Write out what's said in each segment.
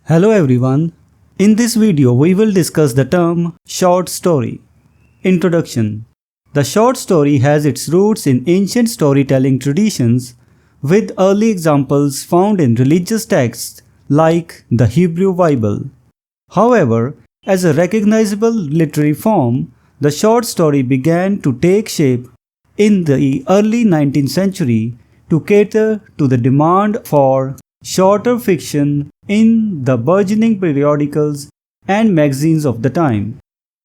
Hello everyone. In this video we will discuss the term short story. Introduction. The short story has its roots in ancient storytelling traditions with early examples found in religious texts like the Hebrew Bible. However, as a recognizable literary form, the short story began to take shape in the early 19th century to cater to the demand for shorter fiction in the burgeoning periodicals and magazines of the time.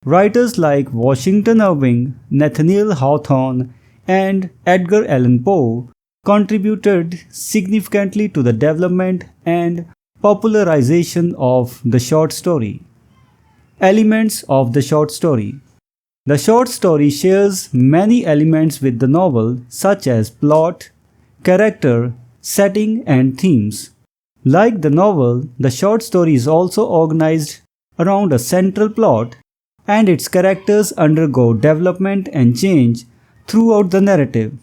Writers like Washington Irving, Nathaniel Hawthorne, and Edgar Allan Poe contributed significantly to the development and popularization of the short story. Elements of the short story. The short story shares many elements with the novel, such as plot, character, setting, and themes. Like the novel, the short story is also organized around a central plot, and its characters undergo development and change throughout the narrative.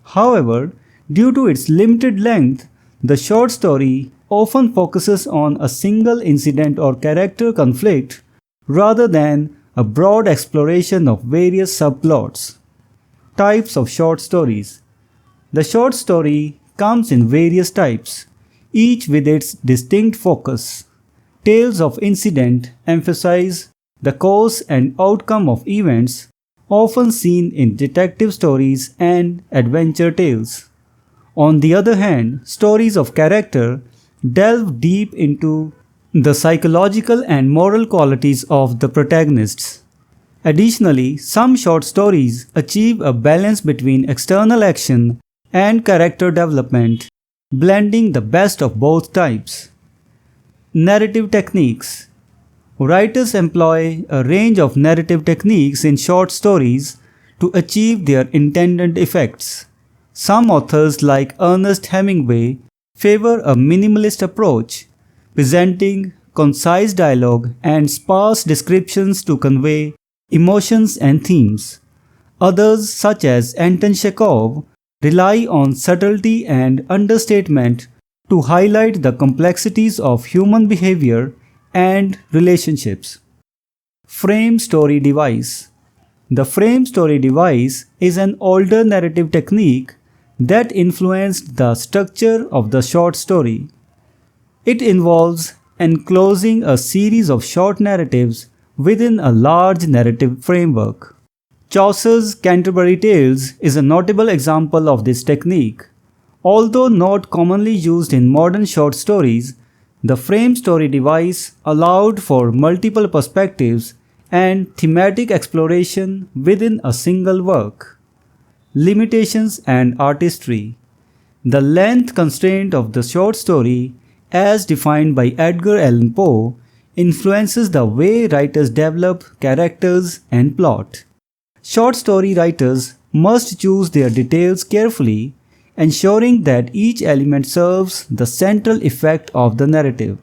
However, due to its limited length, the short story often focuses on a single incident or character conflict rather than a broad exploration of various subplots. Types of short stories. The short story comes in various types, each with its distinct focus. Tales of incident emphasize the cause and outcome of events, often seen in detective stories and adventure tales. On the other hand, stories of character delve deep into the psychological and moral qualities of the protagonists. Additionally, some short stories achieve a balance between external action and character development, blending the best of both types. Narrative techniques. Writers employ a range of narrative techniques in short stories to achieve their intended effects. Some authors, like Ernest Hemingway, favor a minimalist approach, presenting concise dialogue and sparse descriptions to convey emotions and themes. Others, such as Anton Chekhov, rely on subtlety and understatement to highlight the complexities of human behavior and relationships. Frame story device. The frame story device is an older narrative technique that influenced the structure of the short story. It involves enclosing a series of short narratives within a large narrative framework. Chaucer's Canterbury Tales is a notable example of this technique. Although not commonly used in modern short stories, the frame story device allowed for multiple perspectives and thematic exploration within a single work. Limitations and artistry. The length constraint of the short story, as defined by Edgar Allan Poe, influences the way writers develop characters and plot. Short story writers must choose their details carefully, ensuring that each element serves the central effect of the narrative.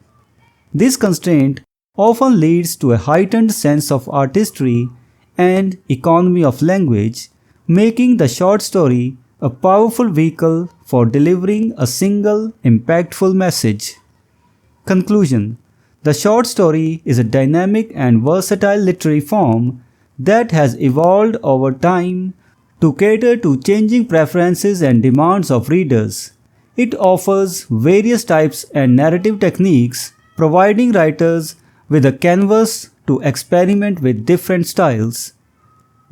This constraint often leads to a heightened sense of artistry and economy of language, making the short story a powerful vehicle for delivering a single, impactful message. Conclusion. The short story is a dynamic and versatile literary form that has evolved over time to cater to changing preferences and demands of readers. It offers various types and narrative techniques, providing writers with a canvas to experiment with different styles.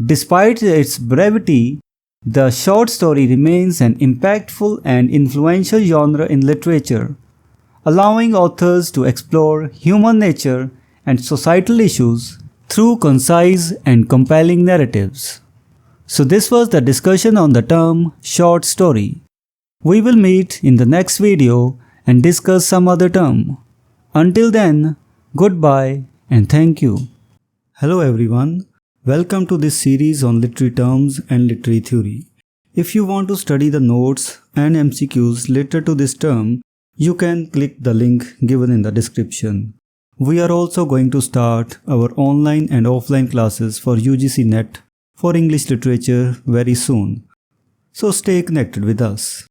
Despite its brevity, the short story remains an impactful and influential genre in literature, allowing authors to explore human nature and societal issues through concise and compelling narratives. So this was the discussion on the term short story. We will meet in the next video and discuss some other term. Until then, goodbye and thank you. Hello everyone. Welcome to this series on literary terms and literary theory. If you want to study the notes and MCQs related to this term, you can click the link given in the description. We are also going to start our online and offline classes for UGC NET for English literature very soon. So stay connected with us.